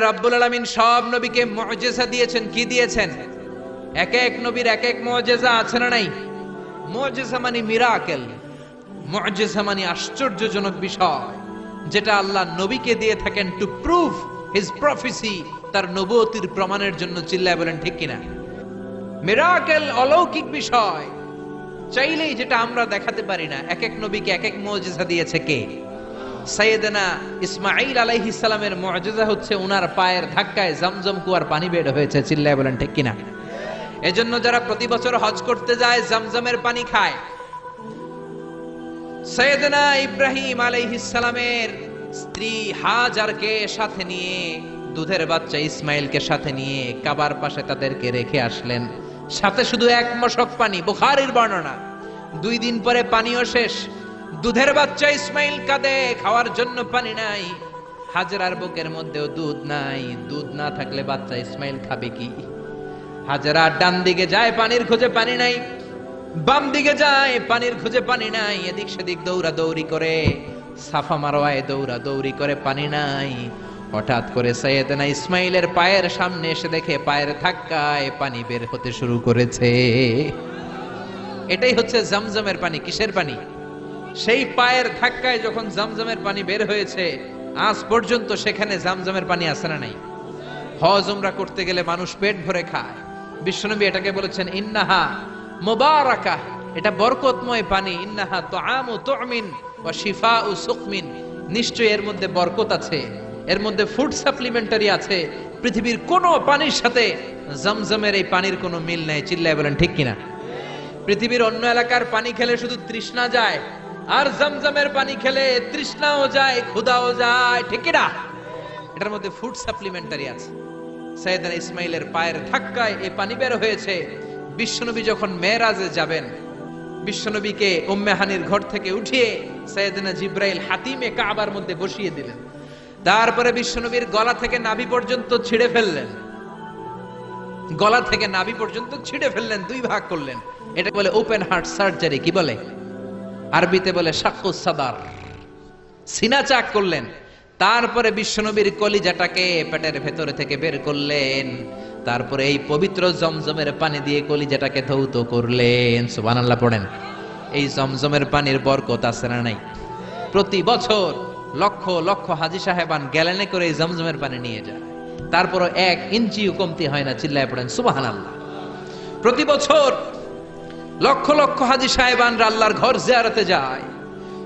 রব্বুল আলামিন সব নবীকে মুজিজা দিয়েছেন। কি দিয়েছেন? এক এক নবীর এক এক মুজিজা আছে না নাই? মুজিজা মানে মিরাকেল, মুজিজা মানে আশ্চর্যজনক বিষয়, যেটা আল্লাহ নবীকে দিয়ে থাকেন টু প্রুভ হিজ প্রফেসি, তার নবুয়তির প্রমাণের জন্য। চিল্লায় বলেন ঠিক কিনা? মিরাকেল, অলৌকিক বিষয়, চাইলেই যেটা আমরা দেখাতে পারি না। এক এক নবীকে এক এক মুজিজা দিয়েছে কে? সাইয়েদনা ইসমাঈল আলাইহিস সালামের মুজিজা হচ্ছে উনার পায়ের ধাক্কায় জমজম কুয়ার পানি বের হয়েছে। চিল্লায় বলেন ঠিক কিনা? এজন্য যারা প্রতি বছর হজ করতে যায় জমজমের পানি খায়। সাইয়েদনা ইব্রাহিম আলাইহিস সালামের স্ত্রী হাজারকে সাথে নিয়ে, দুধের বাচ্চা ইসমাইলকে সাথে নিয়ে কাবার পাশে তাদেরকে রেখে আসলেন। সাথে শুধু এক মশক পানি, বুখারীর বর্ণনা। 2 দিন পরে পানিও শেষ। দুধের বাচ্চা ইসমাইল কাঁদে, খাওয়ার জন্য পানি নাই। হাজেরার বুকের মধ্যেও দুধ নাই। দুধ না থাকলে বাচ্চা ইসমাইল খাবে কি? হাজেরা ডান দিকে যায়, পানির খোঁজে পানি নাই। বাম দিকে যায়, পানির খোঁজে পানি নাই। এদিক সেদিক দৌড়া দৌড়ি করে, সাফা মারওয়ায় দৌড়া দৌড়ি করে, পানি নাই। হঠাৎ করে সাইয়েদনা ইসমাইলের পায়ের সামনে এসে দেখে পায়ের ধাক্কায় পানি বের হতে শুরু করেছে। এটাই হচ্ছে জমজমের পানি। কিসের পানি? সেই পায়ের ধাক্কায় যখন জমজমের পানি বের হয়েছে, আজ পর্যন্ত সেখানে জমজমের পানি আছে না নাই? হজ উমরা করতে গেলে মানুষ পেট ভরে খায়। বিশ্বনবী এটাকে বলেছেন ইন্নাহা মুবারাকাহ, এটা বরকতময় পানি। ইন্নাহা তুআমু তুমিন ওয়া শিফাউ সুকমিন, নিশ্চয়ই এর মধ্যে বরকত আছে, এর মধ্যে ফুড সাপ্লিমেন্টারি আছে। পৃথিবীর কোন পানির সাথে জমজমের এই পানির কোনো মিল নাই। চিল্লায় বলেন ঠিক কিনা? পৃথিবীর অন্য এলাকার পানি খেলে শুধু তৃষ্ণা যায়, আর জমজমের পানি খেলে তৃষ্ণাও যায়, ক্ষুধাও যায়। ঠিক কিনা? এটার মধ্যে ফুড সাপ্লিমেন্টারি আছে। সাইয়েদনা ইসমাইলের পায়ের ধাক্কায় এই পানি বের হয়েছে। বিশ্বনবী যখন মেরাজে যাবেন, বিশ্বনবীকে উম্মে হানির ঘর থেকে উঠিয়ে সাইয়েদনা জিব্রাইল হাতিমে কাবার মধ্যে বসিয়ে দিলেন। তারপরে বিশ্বনবীর গলা থেকে নাভি পর্যন্ত ছিঁড়ে ফেললেন। গলা থেকে নাভি পর্যন্ত ছিঁড়ে ফেললেন, 2 ভাগ করলেন। এটা বলে ওপেন হার্ট সার্জারি। কি বলে? আরবিতে বলে শাক্কুস সাদার, সিনা চাক করলেন। তারপরে বিশ্বনবীর কলিজাটাকে পেটের ভেতরে থেকে বের করলেন। তারপরে এই পবিত্র জমজমের পানি দিয়ে কলিজাটাকে ধৌত করলেন। সুবহানাল্লাহ পড়েন। এই জমজমের পানির বরকত আছে না নাই? প্রতি বছর লক্ষ লক্ষ হাজী সাহেবান গ্যালেনে করে এই জমজমের পানি নিয়ে যায়, তারপরও 1 ইঞ্চিও কমতি হয় না। চিল্লায় পড়েন সুবহানাল্লাহ। প্রতি বছর লক্ষ লক্ষ হাজী সাহেবানরা আল্লাহর ঘর জিয়ারতে যায়।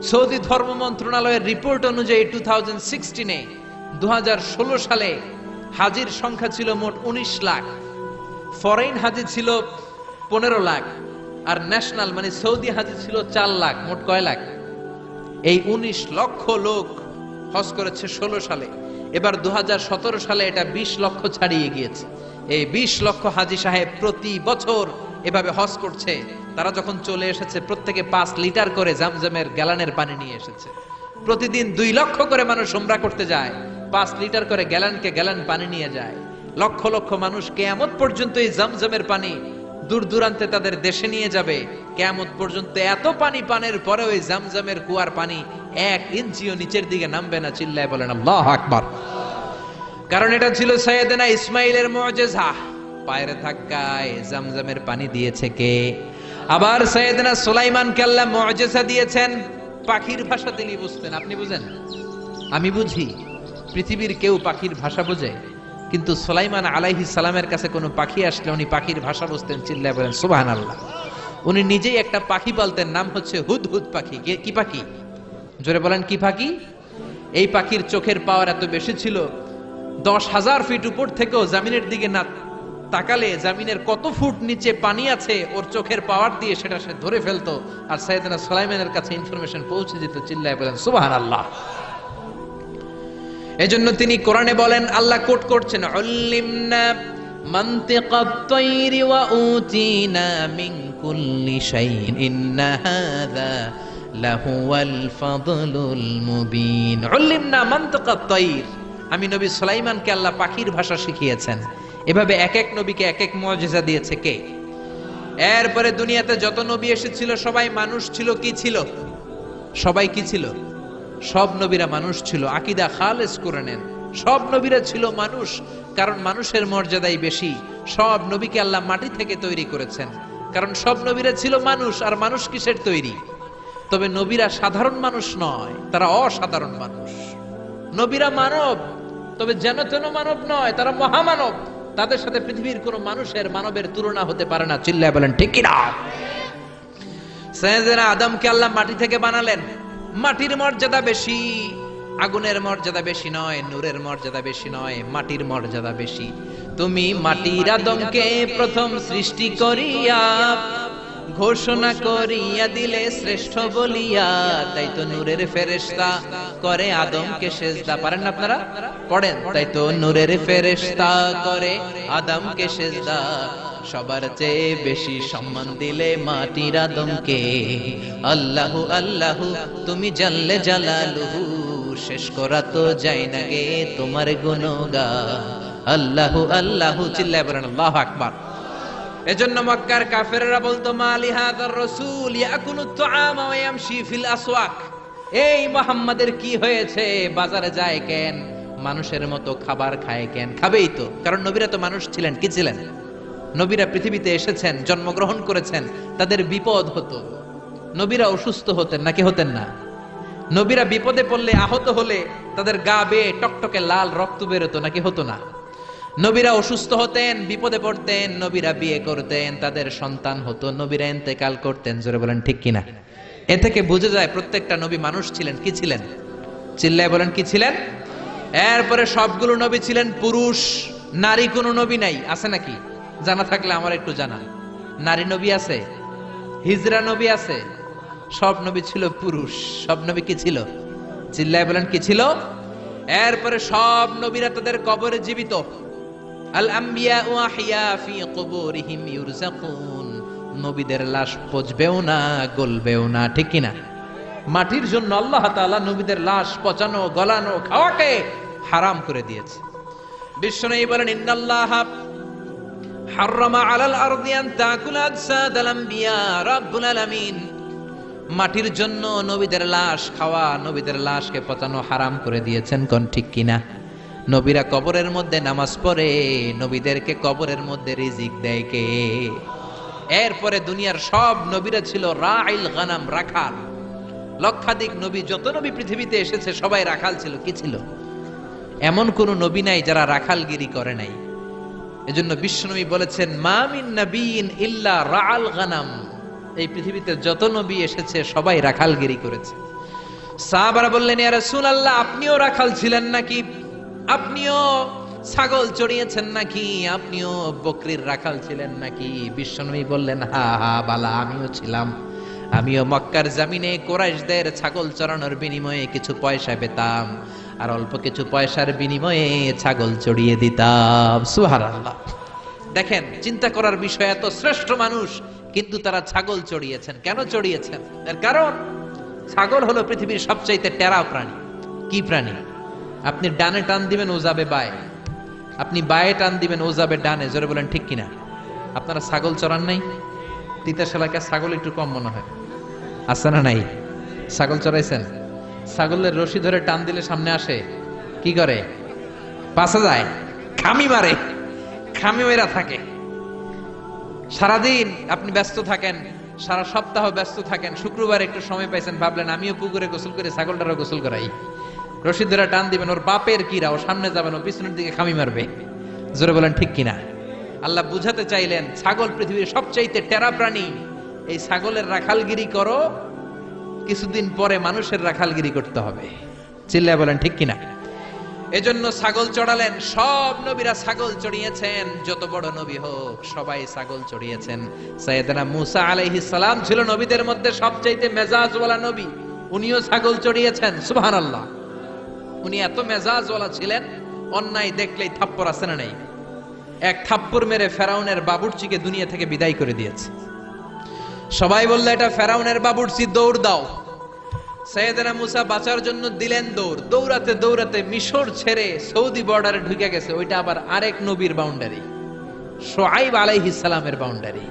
সৌদি ধর্ম মন্ত্রণালয়ের রিপোর্ট অনুযায়ী 2016 সালে হাজির সংখ্যা ছিল মোট 19 লাখ। ফরেন হাজি ছিল 15 লাখ, আর ন্যাশনাল মানে সৌদি হাজি ছিল 4 লাখ। মোট কয় লাখ? এই 19 লক্ষ লোক হজ করেছে 16 সালে। এবার 2017 সালে এটা 20 লক্ষ ছাড়িয়ে গিয়েছে। এই 20 লক্ষ হাজি সাহেব প্রতি বছর এভাবে হজ করছে। তারা যখন চলে এসেছে, প্রত্যেকে 5 লিটার করে জমজমের গ্যালানের পানি নিয়ে এসেছে। প্রতিদিন 2 লক্ষ করে মানুষ উমরা করতে যায়, 5 লিটার করে গ্যালানকে গ্যালান পানি নিয়ে যায়। লক্ষ লক্ষ মানুষ কিয়ামত পর্যন্ত এই জমজমের পানি দূর দূরান্তে তাদের দেশে নিয়ে যাবে। কিয়ামত পর্যন্ত এত পানি পানের পরে ওই জমজমের কুয়ার পানি 1 ইঞ্চিও নিচের দিকে নামবে না। চিল্লায় বলেন আল্লাহু আকবার। কারণ এটা ছিল সাইয়েদনা ইসমাইলের মুজিজা। পায়ের ধাক্কায় জমজমের পানি দিয়েছে কে? আবার সাইয়েদনা সুলাইমানকে আল্লাহ মুজিজা দিয়েছেন। পাখির ভাষা তিনি বুঝতেন। আপনি বুঝেন? আমি বুঝি। পৃথিবীর কেউ পাখির ভাষা বোঝে? কিন্তু সুলাইমান আলাইহিস সালামের কাছে কোনো পাখি আসলে উনি পাখির ভাষা বুঝতেন। চিল্লায় বলেন সুবহানাল্লাহ। উনি নিজেই একটা পাখি পালতেন, নাম হচ্ছে হুদহুদ পাখি। কি পাখি? জোরে বলেন কি পাখি? এই পাখির চোখের পাওয়ার এত বেশি ছিল, 10,000 ফিট উপর থেকেও জমিনের দিকে না তাকালে জমিনের কত ফুট নিচে পানি আছে ওর চোখের পাওয়ার দিয়ে সেটা সে ধরে ফেলতো। আর সাইয়েদনা সুলাইমানের কাছে ইনফরমেশন পৌঁছে যেত। চিল্লায় বলেন সুবহানাল্লাহ। এজন্য তিনি কোরআনে বলেন, আল্লাহ কোট করছেন, উল্লিমনা মানতিকাত তায়রি ওয়া উতিনা মিন কুল্লি শাইইন ইন্না হাযা লাহুয়াল ফাদলুল মুবিন। উল্লিমনা মানতিকাত তায়র, আমি নবী সুলাইমানকে আল্লাহ পাখির ভাষা শিখিয়েছেন। এভাবে এক এক নবীকে এক এক মুজিজা দিয়েছে কে? এরপরে দুনিয়াতে যত নবী এসেছিল সবাই মানুষ ছিল। কি ছিল? সবাই কি ছিল? সব নবীরা মানুষ ছিল। আকীদা খালেস করে নেন, সব নবীরা ছিল মানুষ, কারণ মানুষের মর্যাদাই বেশি। সব নবীকে আল্লাহ মাটি থেকে তৈরি করেছেন, কারণ সব নবীরা ছিল মানুষ। আর মানুষ কিসের তৈরি? তবে নবীরা সাধারণ মানুষ নয়, তারা অসাধারণ মানুষ। নবীরা মানব, তবে যেন তেন মানব নয়, তারা মহামানব। তাদের সাথে পৃথিবীর কোন মানুষের মানবের তুলনা হতে পারে না। চিল্লায় বলেন ঠিক কিনা? সাইয়েদনা আদমকে আল্লাহ মাটি থেকে বানালেন। মাটির মর্যাদা বেশি, আগুনের মর্যাদা বেশি নয়, নূরের মর্যাদা বেশি নয়, মাটির মর্যাদা বেশি। তুমি মাটির আদমকে প্রথম সৃষ্টি করিয়া ঘোষণা করিয়া দিলে শ্রেষ্ঠ বলিয়া, তাই তো নূরের ফেরেশতা করে আদমকে সেজদা। পারেন না আপনারা? পড়েন, তাই তো নূরের ফেরেশতা করে আদমকে সেজদা। সবার চেয়ে বেশি সম্মান দিলে মাটির আদমকে। আল্লাহু আল্লাহু তুমি জাল্লে জালালুহু, শেষ করা তো যায় না গে তোমার গুণগান। আল্লাহু আল্লাহু, চিল্লায় বলেন আল্লাহু আকবার। এজন্য মক্কার কাফেররা বলতো, মালি হাযার রাসূল ইয়াকুলুত তুআমা ওয়া ইয়ামশি ফিল আসওয়াক। এই মুহাম্মাদের কি হয়েছে? বাজারে যায় কেন? মানুষের মতো খাবার খায় কেন? খাবেই তো, কারণ নবীরা তো মানুষ ছিলেন। কি ছিলেন? নবীরা পৃথিবীতে এসেছেন, জন্মগ্রহণ করেছেন, তাদের বিপদ হতো। নবীরা অসুস্থ হতেন নাকি হতেন না? নবীরা বিপদে পড়লে, আহত হলে তাদের গা বেয়ে টকটকে লাল রক্ত বেরোতো নাকি হতো না? নবীরা অসুস্থ হতেন, বিপদে পড়তেন, নবীরা বিয়ে করতেন, তাদের সন্তান হতো, নবীরা ইন্তেকাল করতেন। জোরে বলেন ঠিক কিনা? এ থেকে বোঝা যায় প্রত্যেকটা নবী মানুষ ছিলেন। কি ছিলেন? চিল্লায় বলেন কি ছিলেন? এরপরে সবগুলো নবী ছিলেন পুরুষ, নারী কোনো নবী নাই। আছে নাকি? জানা থাকলে আমার একটু জানা। নারী নবী আছে? হিজরা নবী আছে? সব নবী ছিল পুরুষ। সব নবী কি ছিল? চিল্লায় বলেন কি ছিল? এরপরে সব নবীরা তাদের কবরে জীবিত। আল আম্বিয়া ওয়া আহইয়া ফি কুবুরিহিম ইউরযাকুন। নবীদের লাশ পচবেও না, গলবেও না। ঠিক কি না? মাটির জন্য আল্লাহ তাআলা নবীদের লাশ পচানো, গলানো, খাওয়াকে হারাম করে দিয়েছে। বিশ্বনবী বলেন, ইন্নাল্লাহা হাররামা আলাল আরদি আন তাকুলা আজসাদাল আম্বিয়া। রাব্বুল আলামিন মাটির জন্য নবীদের লাশ খাওয়া, নবীদের লাশকে পচানো হারাম করে দিয়েছেন। কোন ঠিক কিনা? নবীরা কবরের মধ্যে নামাজ পড়ে, নবীদেরকে কবরের মধ্যে রিজিক দেয় কে? এরপরে দুনিয়ার সব নবীরা ছিল রাইল গানাম, রাখাল। লক্ষাধিক নবী, যত নবী পৃথিবীতে এসেছে সবাই রাখাল ছিল। কি ছিল? এমন কোন নবী নাই যারা রাখালগিরি করে নাই। এজন্য বিশ্বনবী বলেছেন, মা মিন নাবিয়িন ইল্লা রাআল গানাম। এই পৃথিবীতে যত নবী এসেছে সবাই রাখালগিরি করেছে। সাহাবারা বললেন, ইয়া রাসূলুল্লাহ, আপনিও রাখাল ছিলেন নাকি? আপনিও ছাগল চড়িয়েছেন নাকি? আপনিও বকরির রাখাল ছিলেন নাকি? বিশ্বনবী বললেন, হা হা বালা, আমিও ছিলাম। আমিও মক্কার জমিনে কুরাইশদের ছাগল চড়ানোর বিনিময়ে কিছু পয়সা পেতাম, আর অল্প কিছু পয়সার বিনিময়ে ছাগল চড়িয়ে দিতাম। সুবহানাল্লাহ। দেখেন, চিন্তা করার বিষয়, এত শ্রেষ্ঠ মানুষ কিন্তু তারা ছাগল চড়িয়েছেন। কেন চড়িয়েছেন? এর কারণ, ছাগল হলো পৃথিবীর সবচাইতে টেরা প্রাণী। কি প্রাণী? আপনি ডানে টান দিবেন ও যাবে বায়ে, আপনি বায়ে টান দিবেন ও যাবে ডানে। জোরে বলেন ঠিক কিনা? আপনারা ছাগল চড়ান নাই? তিতাস এলাকায় ছাগল একটু কম মনে হয়, আছে না নাই? ছাগল চড়াইছেন? ছাগলের রশি ধরে টান দিলে সামনে আসে, কি করে? পাশে যায়, খামি মারে, খামি মেরা থাকে। সারাদিন আপনি ব্যস্ত থাকেন, সারা সপ্তাহ ব্যস্ত থাকেন, শুক্রবার একটু সময় পাইছেন, ভাবলেন আমিও পুকুরে গোসল করে ছাগলটারও গোসল করাই। রশি ধরে টান দিবেন, ওর বাপের কিরা, ও সামনে যাবেন, ও পিছনের দিকে খামি মারবে। জোরে বলেন ঠিক কিনা? আল্লাহ বুঝাতে চাইলেন, ছাগল পৃথিবীর সবচাইতে টেরা প্রাণী। এই ছাগলের রাখালগিরি করো, কিছুদিন পরে মানুষের রাখালগিরি করতে হবে। চিল্লায় বলেন ঠিক কিনা? এজন্য ছাগল চড়ালেন। সব নবীরা ছাগল চড়িয়েছেন, যত বড় নবী হোক সবাই ছাগল চড়িয়েছেন। সাইয়েদনা মূসা আলাইহিস সালাম ছিল নবীদের মধ্যে সবচাইতে মেজাজওয়ালা নবী, উনিও ছাগল চড়িয়েছেন। সুবহানাল্লাহ। উনি এত মেজাজওয়ালা ছিলেন, অন্যায় দেখলেই থাপ্পড় আছে না নাই? এক থাপ্পড় মেরে ফেরাউনের বাবুর্চিকে দুনিয়া থেকে বিদায় করে দিয়েছে। সবাই বলল, এটা ফেরাউনের বাবুর্চি, দৌড় দাও। সাইয়েদনা মূসা বাঁচার জন্য দিলেন দৌড়। দৌড়াতে দৌড়াতে মিশর ছেড়ে সৌদি বর্ডারে ঢুকে গেছে। ওইটা আবার আরেক নবীর বাউন্ডারি, শুআয়ব আলাইহিস সালামের বাউন্ডারি।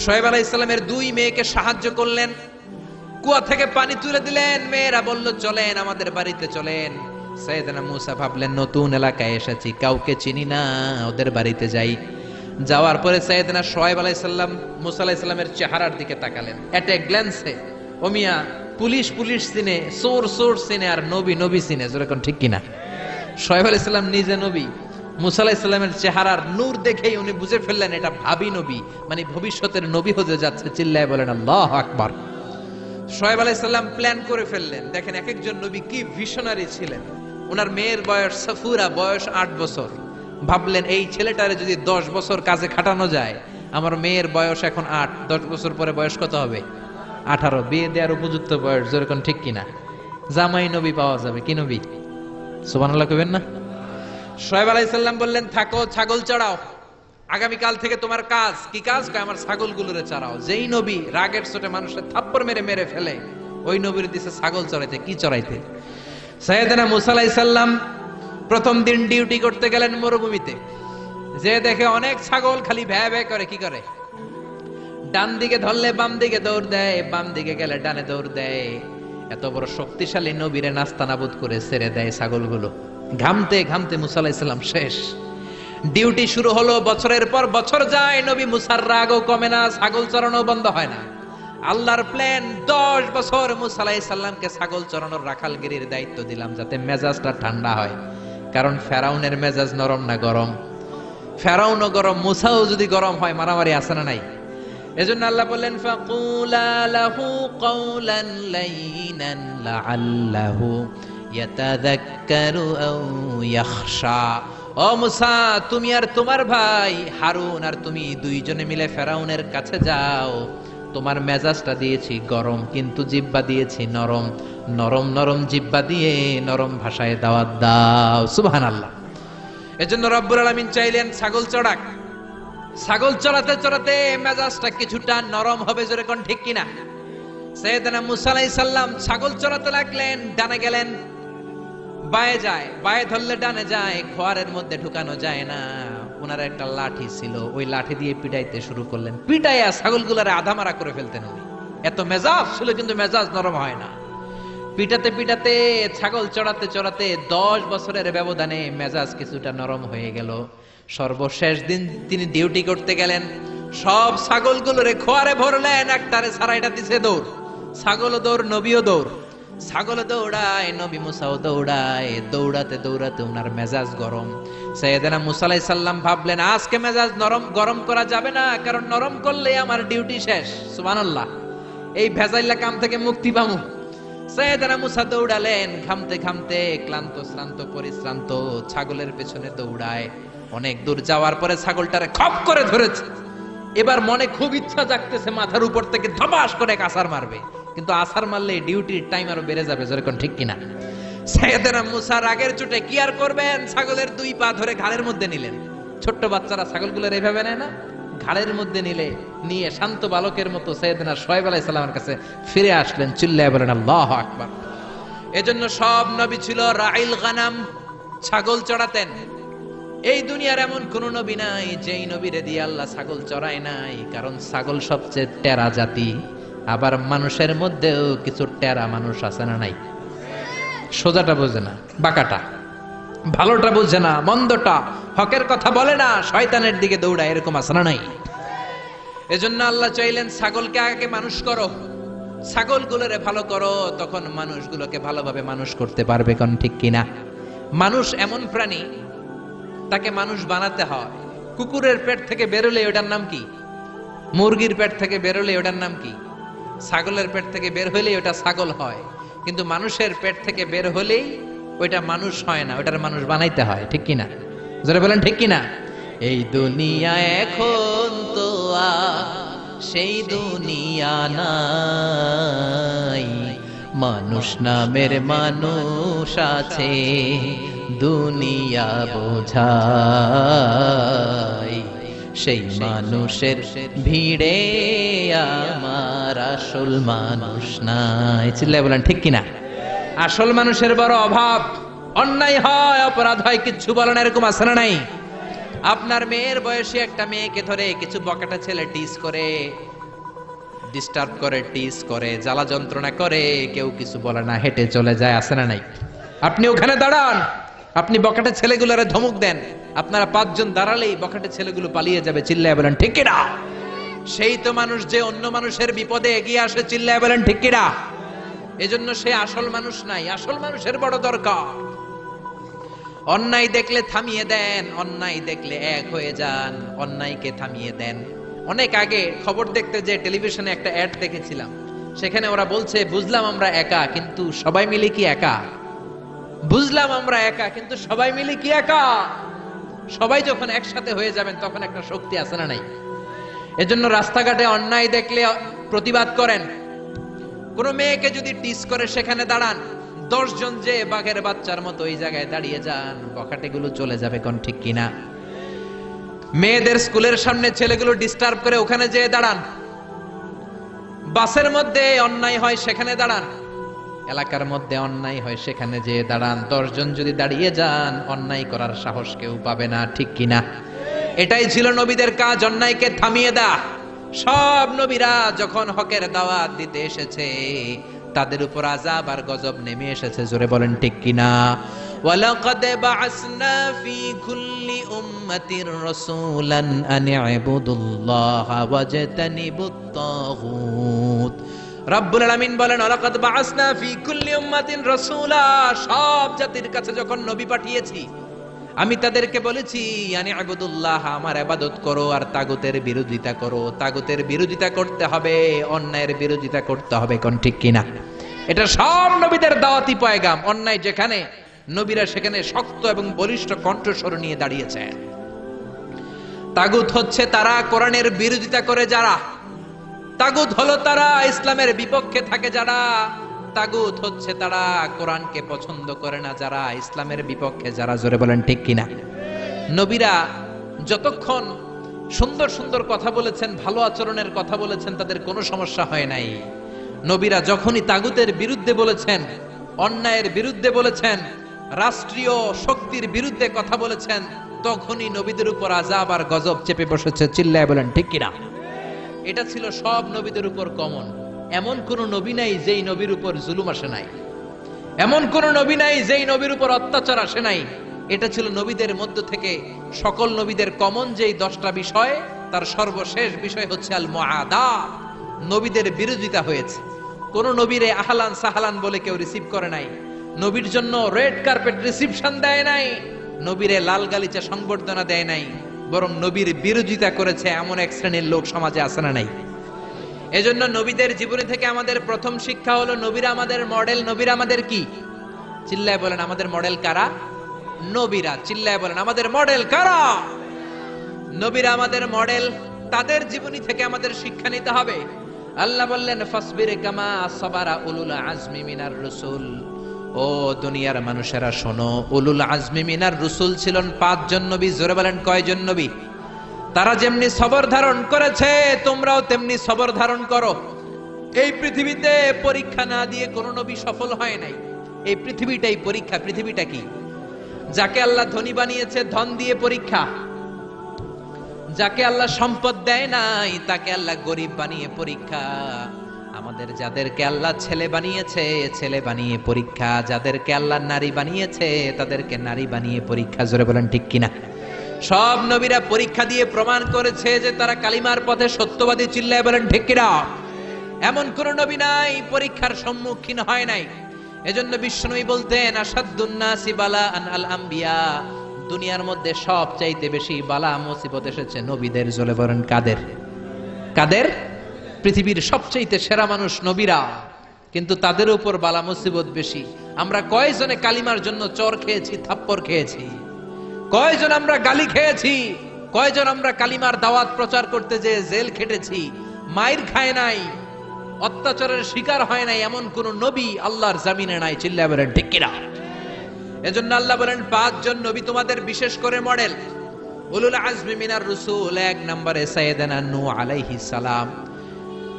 শুআয়ব আলাইহিস সালামের দুই মেয়েকে সাহায্য করলেন, কুয়া থেকে পানি তুলে দিলেন। মেয়েরা বলল, চলেন আমাদের বাড়িতে চলেন। সাইয়েদনা মূসা ভাবলেন নতুন এলাকায় এসেছি, কাউকে চিনি না, ওদের বাড়িতে যাই। যাওয়ার পরে সাইয়েদনা শুআয়ব আলাইহিস সালাম মূসা আলাইহিস সালামের চেহারার দিকে তাকালেন। এট এ গ্ল্যান্সে ও মিয়া পুলিশ পুলিশ চিনে, চোর চোর চিনে, আর নবী নবী চিনে, যেরকম ঠিক কিনা? শুআয়ব আলাইহিস সালাম নিজে নবী, মূসা আলাইহিস সালামের চেহারার নূর দেখেই উনি বুঝে ফেললেন এটা ভাবী নবী, মানে ভবিষ্যতের নবী হতে যাচ্ছে। চিল্লায় বলেন আল্লাহু আকবার। শুআয়ব আলাইহিস সালাম প্ল্যান করে ফেললেন। দেখেন এক একজন নবী কি ভিশনারি ছিলেন। ওনার মেয়ের বয়স সাফুরা, বয়স 8 বছর। ভাবলেন এই ছেলেটারে যদি 10 বছর কাজে খাটানো যায়, আমার মেয়ের বয়স এখন 8, 10 বছর পরে বয়স কত হবে? 18। বিয়ে দেওয়ার উপযুক্ত বয়স, যেরকম ঠিক কিনা? জামাই নবী পাওয়া যাবে। কি নবী? সুবহানাল্লাহ কইবেন না? শুআয়ব আলাইহিস সালাম বললেন থাকো, ছাগল চড়াও, আগামীকাল থেকে তোমার কাজ কি? কাজ? আমার ছাগলগুলোরে চড়াও। যেই নবী রাগের চোটে মানুষের থাপ্পড় মেরে মেরে ফেলে, ওই নবীর দিছে ছাগল চড়াইতে। কি চড়াইতে? সাইয়েদনা মূসা আলাইহিস সালাম প্রথম দিন ডিউটি করতে গেলেন মরুভূমিতে। যে দেখে অনেক ছাগল খালি ভ্যা ভ্যা করে। কি করে? ডান দিকে ধরলে বাম দিকে দৌড় দেয়, বাম দিকে গেলে ডানে দৌড় দেয়। এত বড় শক্তিশালী নবীরে নাস্তানাবুদ করে ছেড়ে দেয় ছাগলগুলো। ঘামতে ঘামতে মূসা আলাইহিস সালাম শেষ। ডিউটি শুরু হলো, বছরের পর বছর যায়, নবী মূসার রাগও কমে না, ছাগল চড়ানো বন্ধ হয় না। আল্লাহর প্ল্যান, 10 বছর মূসা আলাইহিস সালামকে ছাগল চড়ানোর রাখালগিরির দায়িত্ব দিলাম, যাতে মেজাজটা ঠান্ডা হয়। কারণ ফেরাউনের মেজাজ নরম না গরম? ফেরাউনও গরম, মূসাও যদি গরম হয়, মারামারি আছে না নাই? এজন্য আল্লাহ বললেন ফাকুলা লাহু কাওলান লাইনান লাআল্লাহু ইয়াতাযাক্কারু আও ইয়াখশা। ও মূসা, তুমি আর তোমার ভাই হারুন আর তুমি দুইজনে মিলে ফেরাউনের কাছে যাও। তোমার মেজাজটা দিয়েছি গরম, কিন্তু জিহ্বা দিয়েছি নরম। নরম নরম জিহ্বা দিয়ে নরম ভাষায় দাওয়াত দাও। সুবহানাল্লাহ। এজন্য রব্বুল আলামিন চাইলেন ছাগল চড়াক। ছাগল চড়াতে চড়াতে মেজাজটা কিছুটা নরম হবে, জোরে কোন ঠিক কিনা? সাইয়েদনা মূসা আলাইহিস সালাম ছাগল চড়াতে লাগলেন। ডানে গেলেন, বায়ে যায়, বায়ে ধরলে ডানে যায়, খোয়ারের মধ্যে ঢুকানো যায় না। ওনার একটা লাঠি ছিল, ওই লাঠি দিয়ে পিটাইতে শুরু করলেন। পিটাইয়া ছাগলগুলারে আধামারা করে ফেলতেন উনি। এত মেজাজ ছিল, কিন্তু মেজাজ নরম হয় না। পিটাতে পিটাতে, ছাগল চড়াতে চড়াতে 10 বছরের ব্যবধানে মেজাজ কিছুটা নরম হয়ে গেল। সর্বশেষ দিন তিনি ডিউটি করতে গেলেন। সব ছাগলগুলোরে খোয়ারে ভরলেন, একটারে ছাড়াইটা দিছে দৌড়। ছাগলও দৌড়, নবীও দৌড়। ছাগল দৌড়ায়, নবী মূসাও দৌড়ায়। দৌড়াতে দৌড়াতে উনার মেজাজ গরম। সাইয়েদনা মূসা আলাইহিস সালাম ভাবলেন আজকে মেজাজ গরম করা যাবে না, কারণ নরম করলে আমার ডিউটি শেষ। সুবহানাল্লাহ। এই ভেজাইলা কাম থেকে মুক্তি পাবো। সাইয়েদনা মূসা দৌড়ালেন, ঘামতে ঘামতে ক্লান্ত শ্রান্ত পরিশ্রান্ত, ছাগলের পেছনে দৌড়ায়। অনেক দূর যাওয়ার পরে ছাগলটারে খপ করে ধরেছে। এবার মনে খুব ইচ্ছা জাগতেছে মাথার উপর থেকে ধপাস করে এক আছাড় মারবে, কিন্তু আছাড় মারলে ডিউটির টাইম আরো বেড়ে যাবে, যেরকম ঠিক কিনা? সাইয়েদনা মূসা রাগের চোটে কি আর করবেন, ছাগলের 2 পা ধরে ঘাড়ের মধ্যে নিলেন। ছোট্ট বাচ্চারা ছাগলগুলোর এইভাবে নেয় না? ঘাড়ের মধ্যে নিয়ে শান্ত বালকের মতো সাইয়েদনা শুআয়ব আলাইহিস সালামের কাছে ফিরে আসলেন। চিল্লায়ে বলেন আল্লাহু আকবার। এজন্য সব নবী ছিল রাইল গানাম, ছাগল চড়াতেন। এই দুনিয়ার এমন কোন নবী নাই যেই নবীরে দিয়ে আল্লাহ ছাগল চড়ায় নাই, কারণ ছাগল সবচেয়ে টেরা জাতি। আবার মানুষের মধ্যেও কিছু টেরা মানুষ আছে না নাই? সোজাটা বোঝে না, বাঁকাটা, ভালোটা বোঝে না, মন্দটা, হকের কথা বলে না, শয়তানের দিকে দৌড়ায়, এরকম আছে না নাই? এজন্য আল্লাহ চাইলেন ছাগলকে আগে মানুষ করো, ছাগলগুলোরে ভালো করো, তখন মানুষগুলোকে ভালোভাবে মানুষ করতে পারবে। কোন ঠিক কিনা? মানুষ এমন প্রাণী, তাকে মানুষ বানাতে হয়। কুকুরের পেট থেকে বেরোলে ওটার নাম কি? মুরগির পেট থেকে বেরোলে ওটার নাম কি? ছাগলের পেট থেকে বের হইলে ওটা ছাগল হয়। কিন্তু মানুষের পেট থেকে বের হলেই ওইটা মানুষ হয় না, ওটার মানুষ বানাইতে হয়। ঠিক কিনা? যারা বলেন ঠিক কিনা? এই দুনিয়া এখন তো সেই দুনিয়া নাই, মানুষ নামের মানুষ আছে, দুনিয়া বোঝায়। সেই মানুষের ভিড়ে আমার আসল মানুষ নাই। চিল্লায় বলেন ঠিক কিনা? আসল মানুষের বড় অভাব। অন্যায় হয়, অপরাধ হয়, কিচ্ছু বলে না, এরকম আছে না নাই? আপনার মেয়ের বয়সী একটা মেয়েকে ধরে কিছু বকাটা ছেলে টিস করে, ডিস্টার্ব করে, টিস করে, জ্বালা যন্ত্রণা করে, কেউ কিছু বলে না, হেঁটে চলে যায়, আছে না নাই? আপনি ওখানে দাঁড়ান, আপনি বখাটে ছেলেগুলোরে ধমক দেন, আপনারা 5 জন দাঁড়ালেই বখাটে ছেলেগুলো পালিয়ে যাবে। চিল্লায় বলেন ঠিক কিনা? সেই তো মানুষ যে অন্য মানুষের বিপদে এগিয়ে আসে। চিল্লায় বলেন ঠিক কিনা? এজন্য সে আসল মানুষ নাই, আসল মানুষের বড় দরকার। অন্যায় দেখলে থামিয়ে দেন, অন্যায় দেখলে এক হয়ে যান, অন্যায়কে থামিয়ে দেন। অনেক আগে খবর দেখতে যে টেলিভিশনে একটা অ্যাড দেখেছিলাম, সেখানে ওরা বলছে বুঝলাম আমরা একা, কিন্তু সবাই মিলে কি একা? বুঝলাম আমরা একা, কিন্তু সবাই মিলে কি একা? সবাই যখন একসাথে হয়ে যাবেন তখন একটা শক্তি আছে না নাই? এজন্য রাস্তাঘাটে অন্যায় দেখলে প্রতিবাদ করেন। কোন মেয়েকে যদি টিস করে সেখানে দাঁড়ান, 10 জন যে বাঘের বাচ্চার মতো ওই জায়গায় দাঁড়িয়ে যান, বখাটেগুলো চলে যাবে। কোন ঠিক কিনা? মেয়েদের স্কুলের সামনে ছেলেগুলো ডিস্টার্ব করে ওখানে যেয়ে দাঁড়ান। বাসের মধ্যে অন্যায় হয় সেখানে দাঁড়ান, এলাকার মধ্যে অন্যায় হয় সেখানে যেয়ে দাঁড়ান। 10 জন যদি দাঁড়িয়ে যান, অন্যায় করার সাহস কেউ পাবে না। ঠিক কিনা? এটাই ছিল নবীদের কাজ, অন্যায়কে থামিয়ে দেয়া। সব নবীরা যখন হকের দাওয়াত দিতে এসেছে, তাদের উপর আযাব আর গজব নেমে এসেছে। জোরে বলেন ঠিক কিনা? ওয়ালাকাদ বা'আসনা ফি কুল্লি উম্মাতির রাসূলান আন ইবুদুল্লাহা ওয়াজতানিবুত তাগুত। রব্বুল আলামিন বলেন, ওয়ালাকাদ বা'আসনা ফি কুল্লি উম্মাতিন রাসূলা, সব জাতির কাছে যখন নবী পাঠিয়েছি, আমি তাদেরকে বলেছি আনি ইবুদুল্লাহ, আমার ইবাদত করো আর তাগুতের বিরোধিতা করো। তাগুতের বিরোধিতা করতে হবে, অন্যায়ের বিরোধিতা করতে হবে। কোন ঠিক কিনা? এটা সব নবীদের দাওয়াতি পয়গাম। অন্যায় যেখানে, নবীরা সেখানে শক্ত এবং বলিষ্ঠ কণ্ঠস্বর নিয়ে দাঁড়িয়েছে। তাগুত হচ্ছে তারা কোরআনের বিরোধিতা করে যারা, তাগুত হলো তারা ইসলামের বিপক্ষে থাকে যারা, তাগুত হচ্ছে তারা কোরআনকে পছন্দ করে না যারা, ইসলামের বিপক্ষে যারা। জোরে বলেন ঠিক কিনা? নবীরা যতক্ষণ সুন্দর সুন্দর কথা বলেছেন, ভালো আচরণের কথা বলেছেন, তাদের কোনো সমস্যা হয় নাই। নবীরা যখনই তাগুতের বিরুদ্ধে বলেছেন, অন্যায়ের বিরুদ্ধে বলেছেন, রাষ্ট্রীয় শক্তির বিরুদ্ধে কথা বলেছেন, তখনই নবীদের উপর আযাব আর গজব চেপে বসেছে। চিল্লায় বলেন ঠিক কিনা? এটা ছিল সব নবীদের উপর কমন। এমন কোন নবী নাই যেই নবীর উপর জুলুম আসে নাই, এমন কোন নবী নাই যেই নবীর উপর অত্যাচার আসে নাই। এটা ছিল নবীদের মধ্য থেকে সকল নবীদের কমন যেই 10টা বিষয়, তার সর্বশেষ বিষয় হচ্ছে আল মুআদাত। নবীদের বিরোধিতা হয়েছে। কোন নবীরে আহলান সাহালান বলে কেউ রিসিভ করে নাই, নবীর জন্য রেড কার্পেট রিসিপশন দেয় নাই, নবীরে লাল গালিচা সংবর্ধনা দেয় নাই, বরং নবীর বিরোধিতা করেছে এমন এক শ্রেণীর লোক সমাজে আছে না নাই? এজন্য নবীদের জীবনী থেকে আমাদের প্রথম শিক্ষা হলো, নবীরা আমাদের মডেল। নবীরা আমাদের কি? চিল্লায় বলেন আমাদের মডেল কারা? নবীরা। চিল্লায় বলেন আমাদের মডেল কারা? নবীরা আমাদের মডেল। তাদের জীবনী থেকে আমাদের শিক্ষা নিতে হবে। আল্লাহ বললেন ফাসবির কামা সাবারা উলুল আজমি মিনার রাসূল। ও দুনিয়ার মানুষেরা শোনো, উলুল আজমি মিনার রাসূল ছিলেন 5 জন নবী। জোরে বলেন কয়জন নবী? তারা যেমনি সবর ধারণ করেছে, তোমরাও তেমনি সবর ধারণ করো। এই পৃথিবীতে পরীক্ষা না দিয়ে কোন নবী সফল হয় নাই। এই পৃথিবীটাই পরীক্ষা। পৃথিবীটা কি? যাকে আল্লাহ ধনী বানিয়েছে ধন দিয়ে পরীক্ষা, যাকে আল্লাহ সম্পদ দেয় নাই তাকে আল্লাহ গরিব বানিয়ে পরীক্ষা। আমাদের যাদেরকে আল্লাহ ছেলে বানিয়েছে ছেলে বানিয়ে পরীক্ষা, যাদেরকে আল্লাহ নারী বানিয়েছে তাদেরকে নারী বানিয়ে পরীক্ষা। জোরে বলেন ঠিক কিনা? সব নবীরা পরীক্ষা দিয়ে প্রমাণ করেছে যে তারা কালিমার পথে সত্যবাদী। চিল্লায় বলেন ঠিক কিনা? এমন কোন নবী নাই পরীক্ষার সম্মুখীন হয় নাই। এজন্য বিশ্বনবী বলতেন আসাদুন নাসি বালাআন আল আম্বিয়া। দুনিয়ার মধ্যে সবচাইতে বেশি বালা মুসিবত এসেছে নবীদের। জোরে বলেন কাদের? কাদের? পৃথিবীর সবচাইতে সেরা মানুষ নবীরা, কিন্তু তাদের উপর বালা মুসিবত বেশি। আমরা কয়জনে কালিমার জন্য চর খেয়েছি, থাপ্পড় খেয়েছি? কয়জন আমরা গালি খেয়েছি? কয়জন আমরা কালিমার দাওয়াত প্রচার করতে যে জেল খেটেছি? মাইর খায় নাই, অত্যাচারের শিকার হয় নাই, এমন কোন নবী আল্লাহর জমিনে নাই। চিল্লায় বলেন ঠিক কিনা? এজন্য আল্লাহ বলেন 5 জন নবী তোমাদের বিশেষ করে মডেল। উলুল আজমি মিনার রাসূল 1 নম্বরে সাইয়েদনা নূহ আলাইহিস সালাম।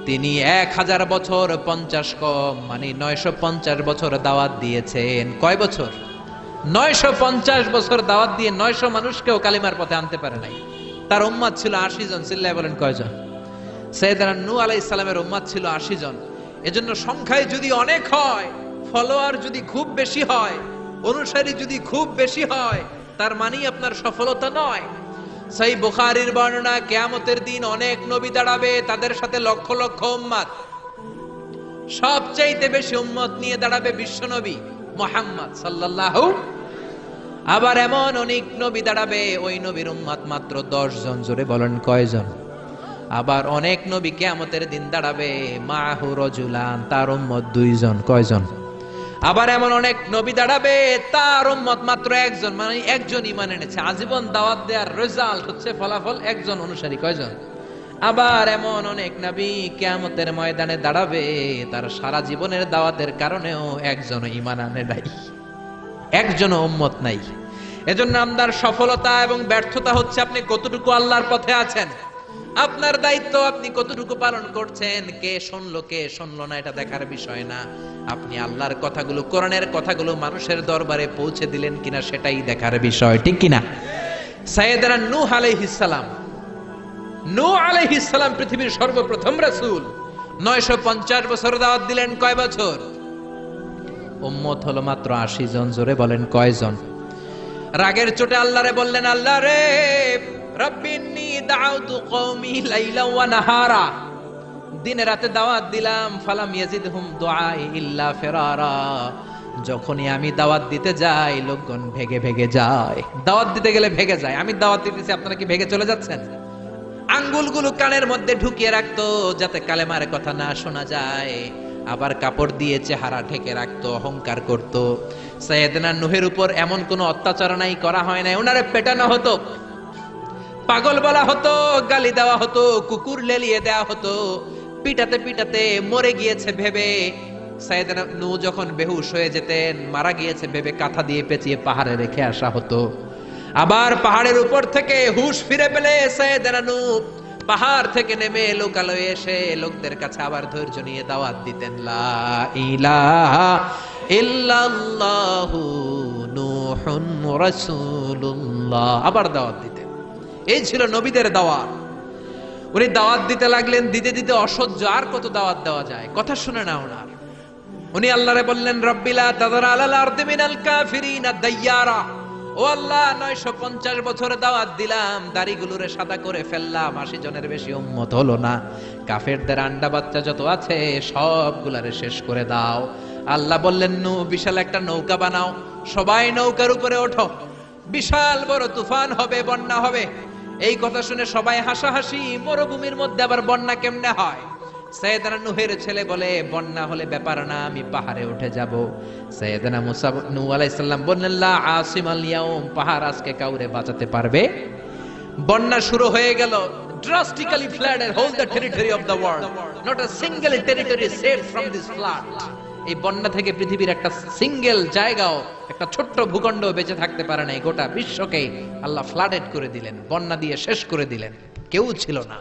তিনি 1000 বছর 50 কম মানে 950 বছর দাওয়াত দিয়েছেন। কয় বছর? 950 বছর দাওয়াত দিয়ে 900 মানুষকেও কালিমার পথে আনতে পারে নাই। তার উম্মত ছিল 80 জন। চিল্লায় বলেন কয়জন? সাইয়েদনা নূহ আলাইহিস সালামের উম্মত ছিল 80 জন। এজন্য সংখ্যায় যদি অনেক হয়, ফলোয়ার যদি খুব বেশি হয়, অনুসারী যদি খুব বেশি হয় তার মানে আপনার সফলতা নয়। সহিহ বুখারীর বর্ণনা, কিয়ামতের দিন অনেক নবী দাঁড়াবে, তাদের সাথে লক্ষ লক্ষ উম্মত। সবচাইতে বেশি উম্মত নিয়ে দাঁড়াবে বিশ্বনবী মুহাম্মদ সাল্লাল্লাহু। আবার এমন অনেক নবী দাঁড়াবে, ওই নবীর উম্মত মাত্র 10 জন। জোরে বলেন কয়জন? আবার অনেক নবী কিয়ামতের দিন দাঁড়াবে, মাহু রাজুলান, তার উম্মত 2 জন। কয়জন? আবার এমন অনেক নবী দাঁড়াবে, তার উম্মত মাত্র 1 জন, মানে একজন ঈমান এনেছে। আজীবন দাওয়াত দেওয়ার রেজাল্ট হচ্ছে, ফলাফল, 1 জন অনুসারী। কয়জন? আবার এমন অনেক নবী কিয়ামতের ময়দানে দাঁড়াবে, তার সারা জীবনের দাওয়াতের কারণেও 1 জন ঈমান আনে নাই, 1 জন উম্মত নাই। এজন্য আপনার সফলতা এবং ব্যর্থতা হচ্ছে আপনি কতটুকু আল্লাহর পথে আছেন। আপনার দায়িত্ব আপনি কতটুকু পালন করছেন। কে শুনলো কে শুনলো না এটা দেখার বিষয় না, আপনি আল্লাহর কথাগুলো, কোরআনের কথাগুলো মানুষের দরবারে পৌঁছে দিলেন কিনা সেটাই দেখার বিষয়, ঠিক কিনা? সাইয়েদনা নূহ আলাইহিস সালাম, নূহ আলাইহিস সালাম পৃথিবীর সর্বপ্রথম রাসূল। 950 বছর দাওয়াত দিলেন। কয় বছর? উম্মত হলো মাত্র 80 জন। জোরে বলেন কয়জন? রাগের চোটে আল্লাহরে বললেন, আল্লাহ রে, রব্বিন্নী দাউতু কওমি লাইলা ওয়া নাহারা, দিনে রাতে দাওয়াত দিলাম, ফালাম ইয়াজিদহুম দুআই ইল্লা ফিরারা। যখনই আমি দাওয়াত দিতে যাই লোকজন ভেগে ভেগে যায়। দাওয়াত দিতে গেলে ভেগে যায়। আমি দাওয়াত দিতেছি, আপনারা কি ভেগে চলে যাচ্ছেন? আঙ্গুলগুলো কানের মধ্যে ঢুকিয়ে রাখতো যাতে কালেমার কথা না শোনা যায়। আবার কাপড় দিয়ে চেহারা ঢেকে রাখতো, অহংকার করত। সাইয়েদনা নূহের উপর এমন কোনো অত্যাচার নাই, করা হয় না। ওনারে পেটানো হতো, পাগল বলা হতো, গালি দেওয়া হতো, কুকুর লেলিয়ে দেওয়া হতো, পিটাতে পিটাতে মরে গিয়েছে ভেবে। সাইয়েদনা নূহ যখন বেহুশ হয়ে যেতেন, মারা গিয়েছে ভেবে কাঁথা দিয়ে পেঁচিয়ে পাহাড়ে রেখে আসা হতো। আবার পাহাড়ের উপর থেকে হুশ ফিরে পেলে সাইয়েদনা নূহ পাহাড় থেকে নেমে লোকালয়ে এসে লোকদের কাছে আবার ধৈর্য নিয়ে দাওয়াত দিতেন, লা ইলাহা ইল্লাল্লাহু নূহুন রাসূলুল্লাহ। আবার দাওয়াত দিতেন। এই ছিল নবীদের দাওয়াত। উনি দাওয়াত দিতে লাগলেন, দিতে দিতে অসহ্য, আর কত দাওয়াত দেওয়া যায়, কথা শুনে না ওনার। উনি আল্লাহরে বললেন, রব্বিলা তাযারা আলাল আরদি মিনাল কাফিরিনা দাইয়ারা। ও আল্লাহ, 950 বছর দাওয়াত দিলাম, দাড়িগুলোরে সাদা করে ফেললাম, 80 জনের বেশি উম্মত হলো না। কাফেরদের আন্ডা বাচ্চা যত আছে সবগুলারে শেষ করে দাও। আল্লাহ বললেন, নূহ, বিশাল একটা নৌকা বানাও, সবাই নৌকার উপরে ওঠো, বিশাল বড় তুফান হবে, বন্যা হবে। এই কথা শুনে সবাই হাসাহাসি। মরুভূমির মধ্যে আবার বন্যা কেমনে হয়? সাইয়েদনা নূহের ছেলে বলে, বন্যা হলে ব্যাপার না, আমি পাহাড়ে উঠে যাব। সাইয়েদনা মুসা নূহ আলাইহিস সালাম বললেন, লা আসিমাল ইয়াউম, পাহাড় আজকে কাউরে বাঁচাতে পারবে। বন্যা শুরু হয়ে গেল। drastically flooded whole the territory of the world, not a single territory saved from this flood. এই বন্যা থেকে পৃথিবীর একটা সিঙ্গেল জায়গাও, একটা ছোট্ট ভূখণ্ড বেঁচে থাকতে পারে না। গোটা বিশ্বকে আল্লাহ ফ্লাডেড করে দিলেন, বন্যা দিয়ে শেষ করে দিলেন, কেউ ছিল না।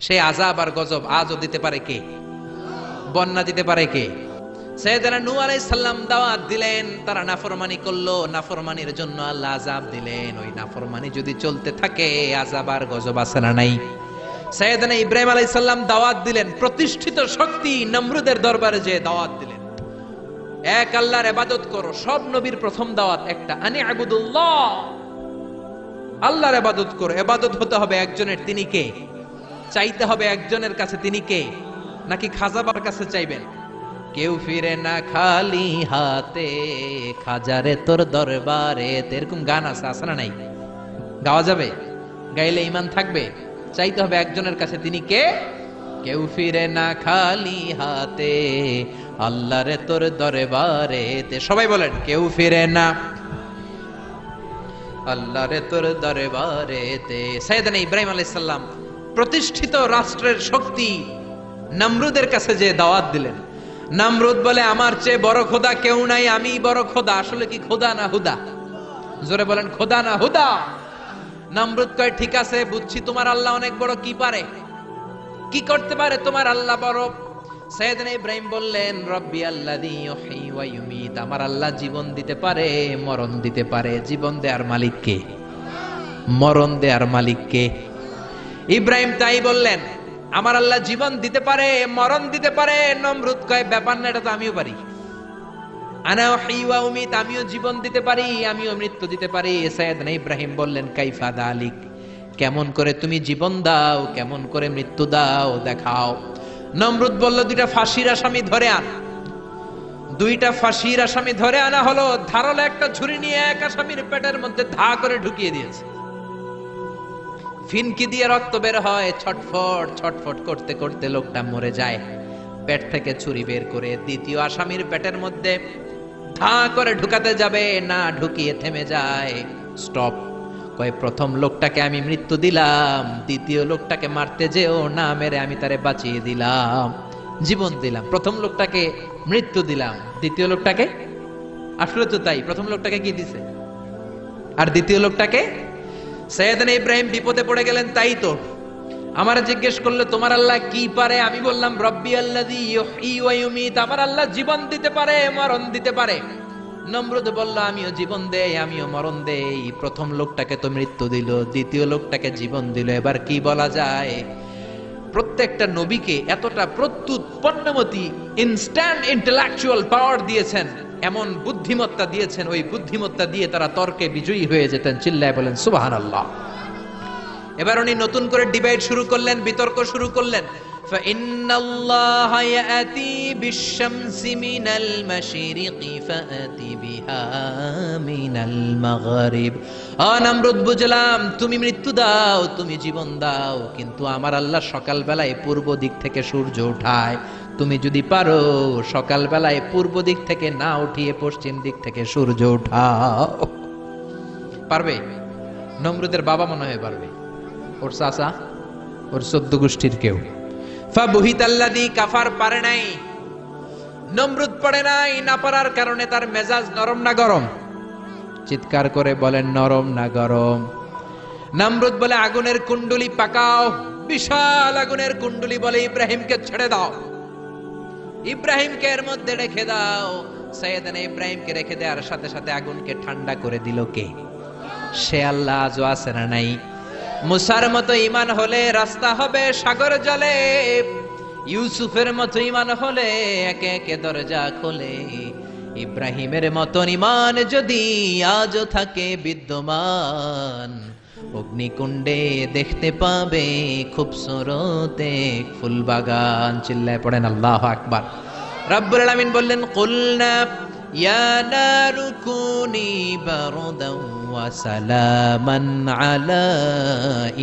সেই আযাব আর গজব আজও দিতে পারে কে? বন্যা দিতে পারে কে? সাইয়েদনা নূহ আলাইহিস সালাম দাওয়াত দিলেন, তারা নাফরমানি করলো, নাফরমানির জন্য আল্লাহ আযাব দিলেন। ওই নাফরমানি যদি চলতে থাকে আযাব আর গজব আছে না নাই? সাইয়েদনা ইব্রাহিম আলাইহিস সালাম দাওয়াত দিলেন, প্রতিষ্ঠিত শক্তি নমরুদের দরবারে যে দাওয়াত দিলেন, এক আল্লাহর ইবাদত করো। সব নবীর প্রথম দাওয়াত একটা, আনি আবুদুল্লাহ, আল্লাহর ইবাদত করো। ইবাদত হতে হবে একজনের, তিনি কে? চাইতে হবে একজনের কাছে, তিনি কে? নাকি খাজা বাবার কাছে চাইবেন? কেউ ফিরে না খালি হাতে, খাজারে তোর দরবারে। এরকম গান আছে, আছে না নাই? গাওয়া যাবে? গাইলে ঈমান থাকবে। চাইতে হবে একজনের কাছে, তিনি কে? কেউ ফিরে না খালি হাতে, আল্লাহরে তোর দরবারে। সবাই বলেন, কেউ ফিরে না আল্লাহরে তোর দরবারে। সাইয়েদনা ইব্রাহিম আলাইহিস সালাম প্রতিষ্ঠিত রাষ্ট্রের শক্তি নমরুদের কাছে যে দাওয়াত দিলেন। নমরুদ বলে, আমার চেয়ে বড় খোদা কেউ নাই, আমি বড় খোদা। আসলে কি খোদা না হুদা? জোরে বলেন, খোদা না হুদা? নমরুদ কয়, ঠিক আছে বুঝছি, তোমার আল্লাহ অনেক বড়, কি পারে, কি করতে পারে তোমার আল্লাহ বড়। সাইয়েদনা ইব্রাহিম বললেন, রব্বি আল্লাযী ইউহয়ী ওয়া ইউমীত, আমার আল্লাহ জীবন দিতে পারে, মরণ দিতে পারে। জীবন দেয়ার মালিক কে? মরণ দেয়ার মালিক কে? ইব্রাহিম তাই বললেন, আমার আল্লাহ জীবন দিতে পারে, মরণ দিতে পারে। নমরুদ কয়, ব্যাপার না, এটা তো আমিও পারি। আনা উহয়ি ওয়া উমীত, আমিও জীবন দিতে পারি, আমিও মৃত্যু দিতে পারি। সাইয়েদনা ইব্রাহিম বললেন কাইফা যালিক, কেমন করে তুমি জীবন দাও, কেমন করে মৃত্যু দাও দেখাও। নমরুদ বলল দুইটা ফাঁসির আসামি ধরে আন। দুইটা ফাঁসির আসামি ধরে আনা হলো। ধারালো একটা ছুরি নিয়ে এক আসামির পেটের মধ্যে ধা করে ঢুকিয়ে দিয়েছে। ফিনকি দিয়ে রক্ত বের হয়, ছটফট ছটফট করতে করতে লোকটা মরে যায়। পেট থেকে ছুরি বের করে দ্বিতীয় আসামির পেটের মধ্যে ধা করে ঢুকাতে যাবে, না ঢুকিয়ে থেমে যায়। স্টপ। কয় প্রথম লোকটাকে আমি মৃত্যু দিলাম, দ্বিতীয় লোকটাকে মারতে যেও না, মেরে আমি তারে বাঁচিয়ে দিলাম, জীবন দিলাম। প্রথম লোকটাকে মৃত্যু দিলাম, দ্বিতীয় লোকটাকে, আসলে তো তাই, প্রথম লোকটাকে কি দিছে আর দ্বিতীয় লোকটাকে। সাইয়েদনা ইব্রাহিম বিপদে পড়ে গেলেন। তাই তো আমার জিজ্ঞেস করলে তোমার আল্লাহ কি পারে, আমি বললাম রব্বি আল্লাযী ইউহয়ি ওয়া ইউমীত, আমার আল্লাহ জীবন দিতে পারে, মরণ দিতে পারে। নমরুদ বলল আমিও জীবন দেই, আমিও মরণ দেই। প্রথম লোকটাকে তো মৃত্যু দিল, দ্বিতীয় লোকটাকে জীবন দিল, এবার কি বলা যায়? প্রত্যেকটা নবীকে এতটা প্রত্যুত পণ্যমতি ইনস্ট্যান্ট ইন্টেলেকচুয়াল পাওয়ার দিয়েছেন, এমন বুদ্ধিমত্তা দিয়েছেন, ওই বুদ্ধিমত্তা দিয়ে তারা তর্কে বিজয়ী হয়ে যেতেন। চিল্লায় বলেন সুবহানাল্লাহ। এবার উনি নতুন করে ডিবেট শুরু করলেন, বিতর্ক শুরু করলেন। فإن الله يأتي بالشمس من المشرق فأتي بها من المغرب। নমরুদ বুঝলাম তুমি মৃত্যু দাও, তুমি জীবন দাও, কিন্তু আমার আল্লাহ সকাল বেলায় পূর্ব দিক থেকে সূর্য ওঠায়। তুমি যদি পারো সকাল বেলায় পূর্ব দিক থেকে না উঠিয়ে পশ্চিম দিক থেকে সূর্য উঠাও। পারবে? নমরুদের বাবা মনে হয় পারবে, ওর চাচা, ওর 14 গোষ্ঠীর কেউ। ফাবুহিতাল্লাযী কাফার, পারে নাই। নমরুদ পারে নাই, না পারার কারণে তার মেজাজ নরম না গরম? চিৎকার করে বলেন নরম না গরম? নমরুদ বলে আগুনের কুণ্ডলি পাকাও, বিশাল আগুনের কুণ্ডলি, বলে ইব্রাহিমকে ছেড়ে দাও, ইব্রাহিমকে এর মধ্যে রেখে দাও। সাইয়েদনা ইব্রাহিমকে রেখে দেওয়ার সাথে সাথে আগুনকে ঠান্ডা করে দিল কে? সে আল্লাহ আজও আছে না নাই? মুসার মতো ঈমান হলে রাস্তা হবে সাগর জলে, ইউসুফের মতো ঈমান হলে একে একে দরজা খোলে। ইব্রাহিমের মতন ঈমান যদি আজও থাকে বিদ্যমান, অগ্নিকুণ্ডে দেখতে পাবে খুবসুরত এক ফুলবাগান। চিল্লায় পড়েন আল্লাহু আকবার। রব্বুল আলামিন বললেন কুলনা ইয়া নারু কুনি বারদান ওয়া সালামান আলা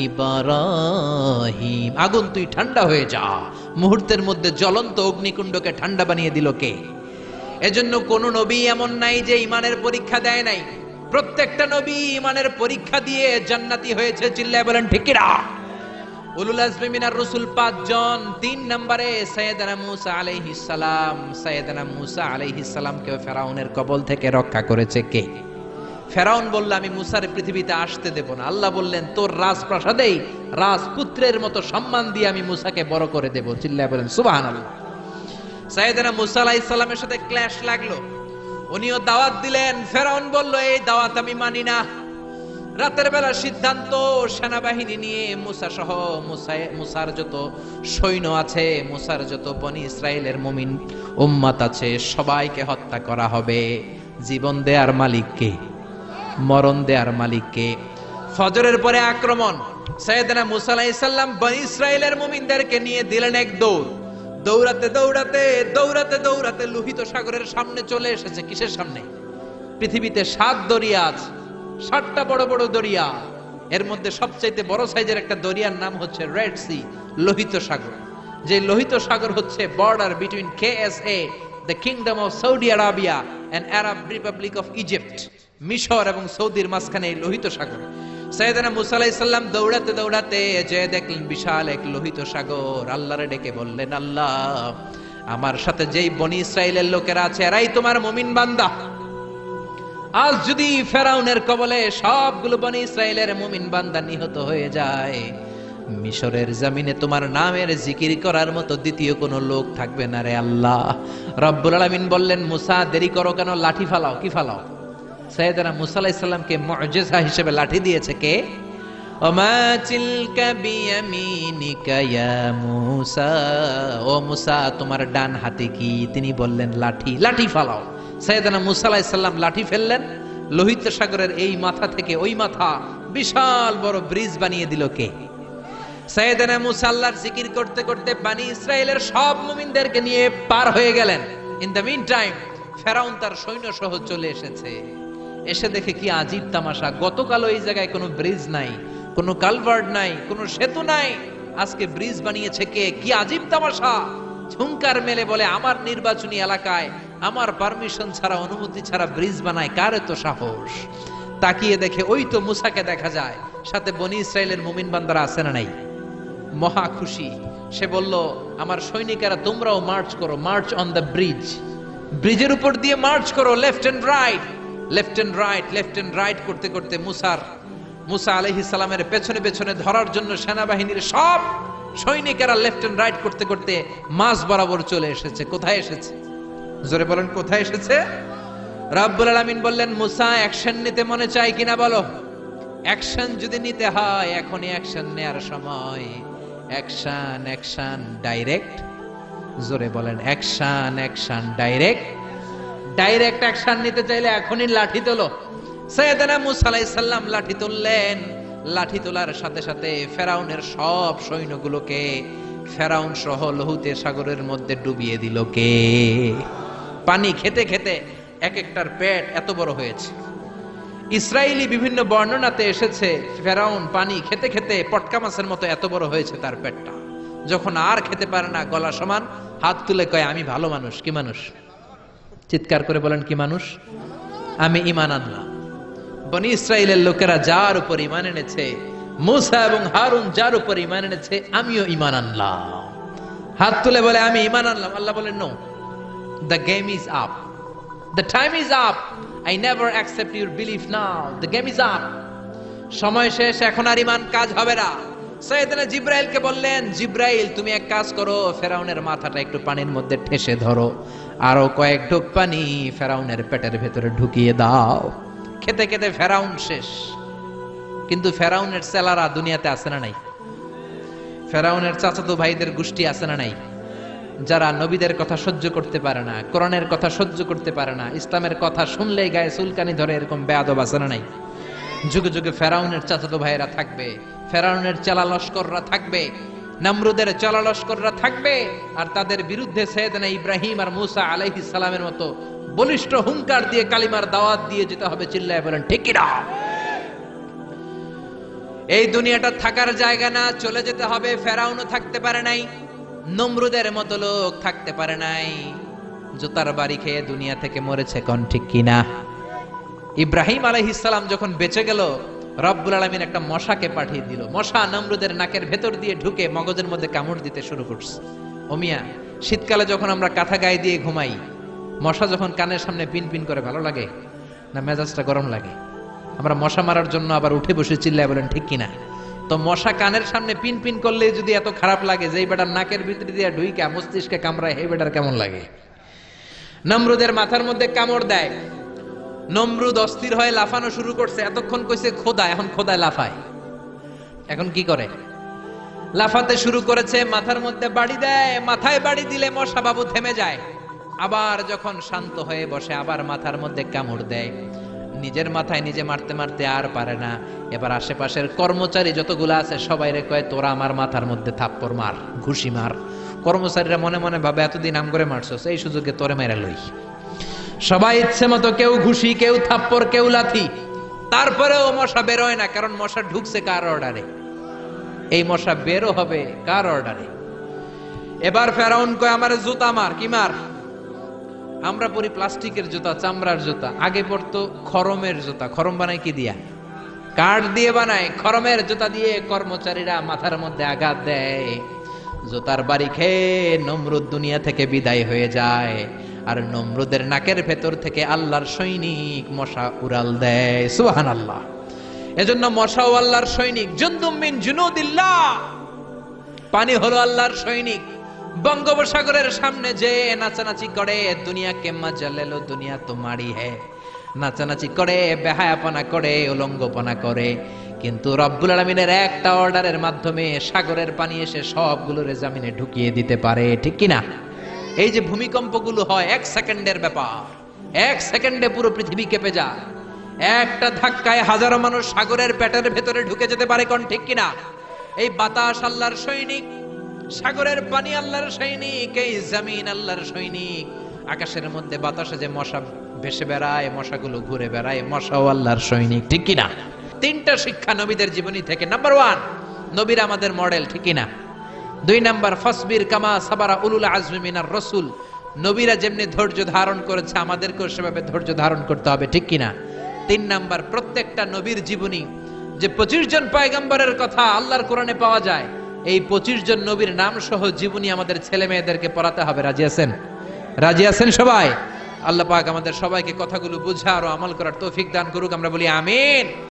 ইব্রাহিম, আগুন তুই ঠান্ডা হয়ে যা। মুহূর্তের মধ্যে জ্বলন্ত অগ্নিকুণ্ডকে ঠান্ডা বানিয়ে দিল কে? এজন্য কোন নবী এমন নাই যে ঈমানের পরীক্ষা দেয় নাই। প্রত্যেকটা নবী ঈমানের পরীক্ষা দিয়ে জান্নাতি হয়েছে। চিল্লায় বলেন ঠিক কি না? উলুল আজমি মিনার রাসূল 5 জন। 3 নম্বরে সাইয়েদনা মূসা আলাইহিস সালাম। সাইয়েদনা মূসা আলাইহিস সালামকে ফেরাউনের কবল থেকে রক্ষা করেছে কে? ফেরাউন বলল আমি মূসার পৃথিবীতে আসতে দেব না। আল্লাহ বললেন তোর রাজপ্রাসাদেই রাজপুত্রের মতো সম্মান দিয়ে আমি মূসাকে বড় করে দেব। চিল্লায় বলেন সুবহানাল্লাহ। সাইয়েদনা মূসা আলাইহিস সালামের সাথে ক্ল্যাশ লাগলো, উনিও দাওয়াত দিলেন। ফেরাউন বলল এই দাওয়াত আমি মানি না। রাতের বেলা সিদ্ধান্ত, সেনাবাহিনী নিয়ে মূসা সহ মূসার যত সৈন্য আছে, মূসার যত বনি ইসরাইলের মুমিন উম্মত আছে, সবাইকে হত্যা করা হবে। জীবন দেয়ার মালিক কে? মরণ দেয়ার মালিক কে? ফজরের পরে আক্রমণ। সাইয়েদনা মূসা আলাইহিস সালাম বনি ইসরাইলের মুমিনদেরকে নিয়ে দিলেন এক দৌড়। দৌড়াতে দৌড়াতে দৌড়াতে দৌড়াতে লোহিত সাগরের সামনে চলে এসেছে। কিসের সামনে? পৃথিবীতে 7 দরিয়া আছে, 7টা বড় বড় দরিয়া। এর মধ্যে সবচাইতে বড় সাইজের একটা দরিয়ার নাম হচ্ছে রেড সি, লোহিত সাগর। যে লোহিত সাগর হচ্ছে border between KSA, the kingdom of Saudi Arabia, and Arab Republic of Egypt. মিশর এবং সৌদির মাঝখানে এই লোহিত সাগর। সাইয়েদনা মূসা আলাইহিস সালাম দৌড়াতে দৌড়াতে যে দেখলেন বিশাল এক লোহিত সাগর। আল্লাহরে ডেকে বললেন আল্লাহ, আমার সাথে যেই বনি ইসরাইলের লোকেরা আছে এরাই তোমার মুমিন বান্দা। আজ যদি ফেরাউনের কবলে সবগুলো বনি ইসরাইলের মুমিন বান্দা নিহত হয়ে যায়, মিশরের জমিনে তোমার নামের জিকির করার মতো দ্বিতীয় কোনো লোক থাকবে না রে আল্লাহ। রব্বুল আলামিন বললেন মূসা দেরি করো কেন, লাঠি ফালাও। কি ফালাও? সাইয়েদনা মূসা আলাইহিস সালামকে মুজিজা হিসেবে লাঠি দিয়েছে কে? ওমা তিলকা বিয়ামিনিকা ইয়া মূসা, ও মূসা তোমার ডান হাতে কি? তিনি বললেন লাঠি। লাঠি ফালাও। সাইয়েদনা মুসা আলাইহিস সালাম লাঠি ফেললেন, লোহিত সাগরের এই মাথা থেকে ওই মাথা বিশাল বড় ব্রিজ বানিয়ে দিল কে? সাইয়েদনা মুসা আল্লাহর জিকির করতে করতে বনি ইসরাইলের সব মুমিনদেরকে নিয়ে পার হয়ে গেলেন। ইন দ্য মিন টাইম ফেরাউন তার সৈন্য সহ চলে এসেছে। এসে দেখে কি আজীব তামাশা, গতকাল এই জায়গায় কোনো ব্রিজ নাই, কোনো কালভার্ট নাই, কোনো সেতু নাই, আজকে ব্রিজ বানিয়েছে কে? কি আজীব তামাশা! হুঙ্কার মেলে বলে, আমার নির্বাচনী এলাকায় আমার পারমিশন ছাড়া, অনুমতি ছাড়া ব্রিজ বানায় কার এত সাহস? তাকিয়ে দেখে ওই তো মুসাকে দেখা যায়, সাথে বনি ইসরাইলের মুমিন বান্দারা আছে না নাই? মহা খুশি। সে বলল, আমার সৈনিকেরা তোমরাও মার্চ করো, মার্চ অন দ্য ব্রিজ, ব্রিজের উপর দিয়ে মার্চ করো, left and right, left and right, left and right করতে করতে মুসা আলাইহিস সালামের পেছনে পেছনে ধরার জন্য সেনাবাহিনীর সব সৈনিকেরা লেফট এন্ড রাইট করতে করতে মাঝ বরাবর চলে এসেছে। কোথায় এসেছে? জোরে বলেন, কোথায় এসেছে? রব্বুল আলামিন বললেন, মুসা অ্যাকশন নিতে মনে চাই কিনা বলো? অ্যাকশন যদি নিতে হয় এখনই অ্যাকশন নেয়ার সময়। Action, action direct. জোরে বলেন, action, action direct. Direct action নিতে চাইলে এখনই লাঠি তোলো। সাইয়েদনা মুসা আলাইহিস সালাম লাঠি তুললেন। লাঠি তোলার সাথে সাথে ফেরাউনের সব সৈন্যগুলোকে ফেরাউন সহ লোহিত সাগরের মধ্যে ডুবিয়ে দিল কে? পানি খেতে খেতে এক একটার পেট এত বড় হয়েছে। ইসরায়েলি বিভিন্ন বর্ণনাতে এসেছে ফেরাউন পানি খেতে খেতে পটকা মাছের মতো এত বড় হয়েছে তার পেটটা। যখন আর খেতে পারে না, গলা সমান, হাত তুলে কয়, আমি ভালো মানুষ। কি মানুষ? চিৎকার করে বলেন, কি মানুষ? আমি ঈমান আনলাম। বনি ইসরাইলের লোকেরা যার উপর ঈমান এনেছে, মুসা এবং হারুন যার উপর ঈমান এনেছে, আমিও ঈমান আনলাম। হাত তুলে বলে, আমি ঈমান আনলাম। আল্লাহ বলেন, no, the game is up, the time is up, I never accept your belief now, the game is up. সময় শেষ, এখন আর ঈমান কাজ হবে না। সাইয়েদনা জিব্রাইলকে বললেন, জিব্রাইল তুমি এক কাজ করো, ফেরাউনের মাথাটা একটু পানির মধ্যে ঠেসে ধরো, আরো কয়েক ঢোক পানি ফেরাউনের পেটের ভেতরে ঢুকিয়ে দাও। খেতে খেতে ফেরাউন শেষ। কিন্তু ফেরাউনের চেলারা দুনিয়াতে আছে না নাই? ফেরাউনের চাচাতো ভাইদের গোষ্ঠী আছে না নাই? যারা নবীদের কথা সহ্য করতে পারে না, কোরআনের কথা সহ্য করতে পারে না, ইসলামের কথা শুনলেই গায়ে চুলকানি ধরে, এরকম বেয়াদব আছে না নাই? যুগে যুগে ফেরাউনের চাচাতো ভাইরা থাকবে, ফেরাউনের চেলা লস্কররা থাকবে, নমরুদের চেলা লস্কররা থাকবে, আর তাদের বিরুদ্ধে সাইয়েদনা ইব্রাহিম আর মুসা আলাইহিস সালামের মতো বলিষ্ঠ হুঙ্কার দিয়ে কালিমার দাওয়াত দিয়ে যেতে হবে। চিল্লায় বলেন, ঠিক কি না? এই দুনিয়াটা থাকার জায়গা না, চলে যেতে হবে। ফেরাউনও থাকতে পারে নাই, নমরুদের মতো লোক থাকতে পারে নাই, জুতার বাড়ি খেয়ে দুনিয়া থেকে মরেছে। কোন ঠিক কিনা? ইব্রাহিম আলাইহিস সালাম যখন বেঁচে গেল, রব্বুল আলামিন একটা মশাকে পাঠিয়ে দিল। মশা নমরুদের নাকের ভেতর দিয়ে ঢুকে মগজের মধ্যে কামড় দিতে শুরু করছে। ও মিয়া, শীতকালে যখন আমরা কাঁথা গায়ে দিয়ে ঘুমাই, মশা যখন কানের সামনে পিন পিন করে, ভালো লাগে না? মেজাজটা গরম লাগে। আমরা মশা মারার জন্য আবার উঠে বসে চিল্লায় বলেন, ঠিক কিনা? তো মশা কানের সামনে পিন পিন করলে যদি এত খারাপ লাগে, যে এই বেটার নাকের ভিতরে দিয়ে ঢুইকা মস্তিষ্কে কামড়ায়, এই বেটার কেমন লাগে? নমরুদের মাথার মধ্যে কামড় দেয়। নমরুদ অস্থির হয়ে লাফানো শুরু করছে। এতক্ষণ কইছে খোদা, এখন খোদায় লাফায়। এখন কি করে? লাফাতে শুরু করেছে, মাথার মধ্যে বাড়ি দেয়। মাথায় বাড়ি দিলে মশা বাবু থেমে যায়। আবার যখন শান্ত হয়ে বসে, আবার মাথার মধ্যে কামড় দেয়। নিজের মাথায় নিজে মারতে মারতে আর পারে না। এবার আশেপাশের কর্মচারী যতগুলো আছে সবাইরে কয়, তোরা আমার মাথার মধ্যে থাপ্পড় মার, ঘুষি মার। কর্মচারীরা মনে মনে ভাবে, এতদিন আম করে মারছস, এই সুযোগে তোরে মেরে লই। সবাই ইচ্ছে মতো, কেউ ঘুষি, কেউ থাপ্পড়, কেউ লাথি। তারপরেও মশা বেরোয় না, কারণ মশা ঢুকছে কার অর্ডারে? এই মশা বেরো হবে কার অর্ডারে? এবার ফেরাউন কয়, আমার জুতা মার। কি মার? আমরা পরি প্লাস্টিকের জুতা, চামড়ার জুতা। আগে পড়তো খরমের জুতা। খরম বানায় কি দিয়া? কাঠ দিয়ে বানায়। খরমের জুতা দিয়ে কর্মচারীরা মাথার মধ্যে আঘাত দেয়। জুতার বাড়ি খেয়ে নমরুদ দুনিয়া থেকে বিদায় হয়ে যায়। আর নমরুদের নাকের ভেতর থেকে আল্লাহর সৈনিক মশা উড়াল দেয়। সুবহানাল্লাহ। এজন্য মশাও আল্লাহর সৈনিক। জুনদুম মিন জুনুদিল্লাহ। পানি হলো আল্লাহর সৈনিক। বঙ্গোপসাগরের সামনে যে নাচানাচি করে, দুনিয়া কে মজা লে লো, দুনিয়া তোমারই হ্যায়, নাচানাচি করে, বেহায়াপনা করে, উলঙ্গপনা করে, কিন্তু রব্বুল আলামিনের একটা অর্ডারের মাধ্যমে সাগরের পানি এসে সবগুলোরে জামিনে ঢুকিয়ে দিতে পারে। ঠিক কিনা? এই যে ভূমিকম্পগুলো হয়, 1 সেকেন্ডের ব্যাপার। এক সেকেন্ডে পুরো পৃথিবী কেঁপে যায়। একটা ধাক্কায় হাজারো মানুষ সাগরের পেটের ভেতরে ঢুকে যেতে পারে, কোন ঠিক কিনা? এই বাতাস আল্লাহর সৈনিক, সাগরের পানি আল্লাহর সৈনিক, এই জমিন আল্লাহর সৈনিক। আকাশের মধ্যে বাতাসে যে মশা ভেসে বেড়ায়, মশাগুলো ঘুরে বেড়ায়, মশাও আল্লাহর সৈনিক, ঠিক কিনা? তিনটা শিক্ষা নবীদের জীবনী থেকে। নাম্বার 1, নবীরা আমাদের মডেল, ঠিক কিনা? 2 নাম্বার, ফাসবির কামা সাবারা উলুল আজমি মিনার রাসূল, নবীরা যেমনি ধৈর্য ধারণ করেছে আমাদেরকেও সেভাবে ধৈর্য ধারণ করতে হবে, ঠিক কিনা? 3 নাম্বার, প্রত্যেকটা নবীর জীবনী, যে 25 জন পয়গম্বরের কথা আল্লাহর কোরআনে পাওয়া যায়, এই 25 জন নবীর নাম সহ জীবনী আমাদের ছেলে মেয়েদেরকে পড়াতে হবে। রাজি আছেন? রাজি আছেন সবাই? আল্লাহ পাক আমাদের সবাইকে কথাগুলো বুঝার ও আমল করার তৌফিক দান করুক। আমরা বলি আমিন।